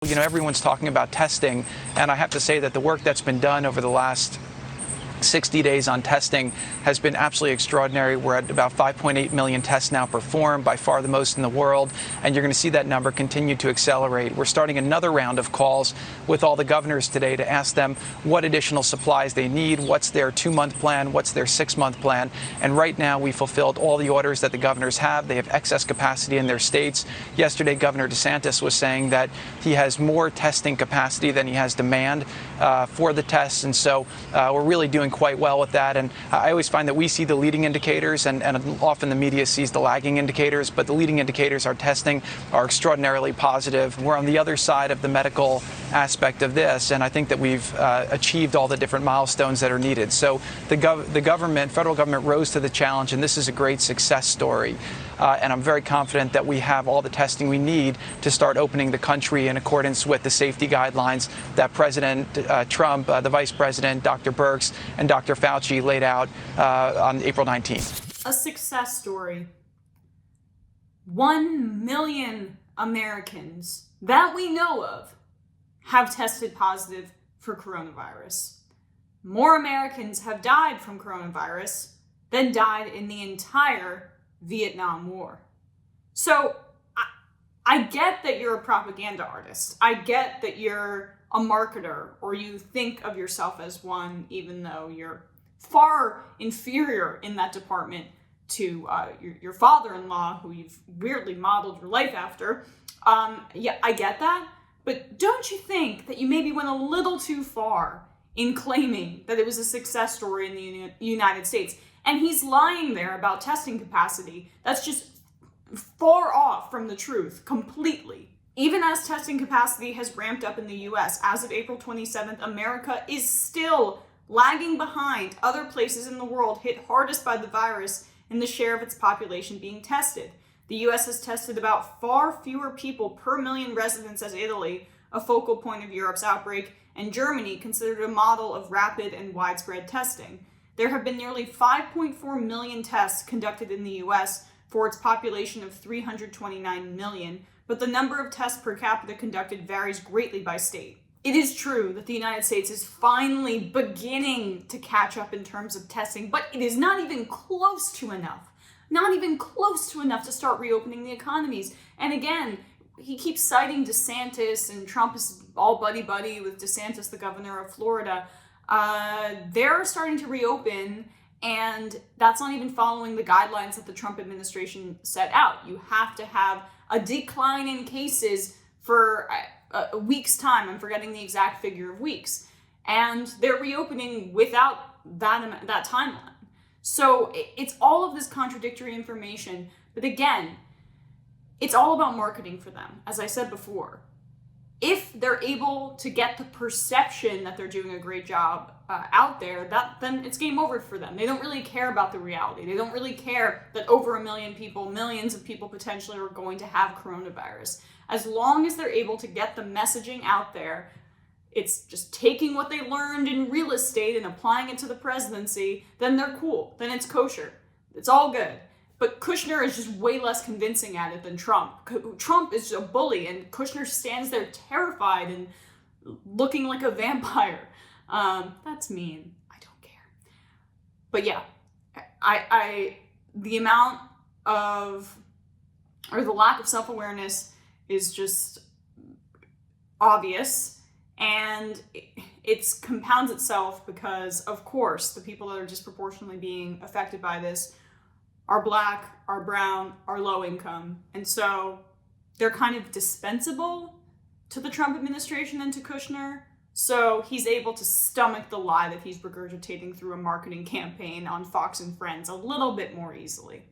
You know, everyone's talking about testing, and I have to say that the work that's been done over the last 60 days on testing has been absolutely extraordinary. We're at about 5.8 million tests now performed, by far the most in the world, and you're going to see that number continue to accelerate. We're starting another round of calls with all the governors today to ask them what additional supplies they need, what's their 2-month plan, what's their 6-month plan, and right now we fulfilled all the orders that the governors have. They have excess capacity in their states. Yesterday, Governor DeSantis was saying that he has more testing capacity than he has demand for the tests, and so we're really doing quite well with that. And I always find that we see the leading indicators, and often the media sees the lagging indicators, but the leading indicators, our testing, are extraordinarily positive. We're on the other side of the medical aspect of this, and I think that we've achieved all the different milestones that are needed. So the government, federal government, rose to the challenge, and this is a great success story. And I'm very confident that we have all the testing we need to start opening the country in accordance with the safety guidelines that President Trump, the Vice President, Dr. Birx, and Dr. Fauci laid out on April 19th. A success story. 1 million Americans that we know of have tested positive for coronavirus. More Americans have died from coronavirus than died in the entire Vietnam War. So I get that you're a propaganda artist. I get that you're a marketer, or you think of yourself as one, even though you're far inferior in that department to your father-in-law, who you've weirdly modeled your life after. Yeah, I get that. But don't you think that you maybe went a little too far in claiming that it was a success story in the United States? And he's lying there about testing capacity. That's just far off from the truth, completely. Even as testing capacity has ramped up in the US, as of April 27th, America is still lagging behind other places in the world hit hardest by the virus in the share of its population being tested. The US has tested about far fewer people per million residents as Italy, a focal point of Europe's outbreak, and Germany, considered a model of rapid and widespread testing. There have been nearly 5.4 million tests conducted in the US for its population of 329 million, but the number of tests per capita conducted varies greatly by state. It is true that the United States is finally beginning to catch up in terms of testing, but it is not even close to enough. Not even close to enough to start reopening the economies. And again, he keeps citing DeSantis, and Trump is all buddy-buddy with DeSantis, the governor of Florida. They're starting to reopen, and that's not even following the guidelines that the Trump administration set out. You have to have a decline in cases for a week's time. I'm forgetting the exact figure of weeks. And they're reopening without that timeline. So it's all of this contradictory information. But again, it's all about marketing for them, as I said before. If they're able to get the perception that they're doing a great job out there, then it's game over for them. They don't really care about the reality. They don't really care that over 1 million people, millions of people potentially, are going to have coronavirus. As long as they're able to get the messaging out there, it's just taking what they learned in real estate and applying it to the presidency, then they're cool. Then it's kosher. It's all good. But Kushner is just way less convincing at it than Trump. Trump is a bully, and Kushner stands there terrified and looking like a vampire. That's mean. I don't care. But yeah, the amount of, or the lack of self-awareness is just obvious. And it compounds itself because, of course, the people that are disproportionately being affected by this are Black, are brown, are low income. And so they're kind of dispensable to the Trump administration and to Kushner. So he's able to stomach the lie that he's regurgitating through a marketing campaign on Fox and Friends a little bit more easily.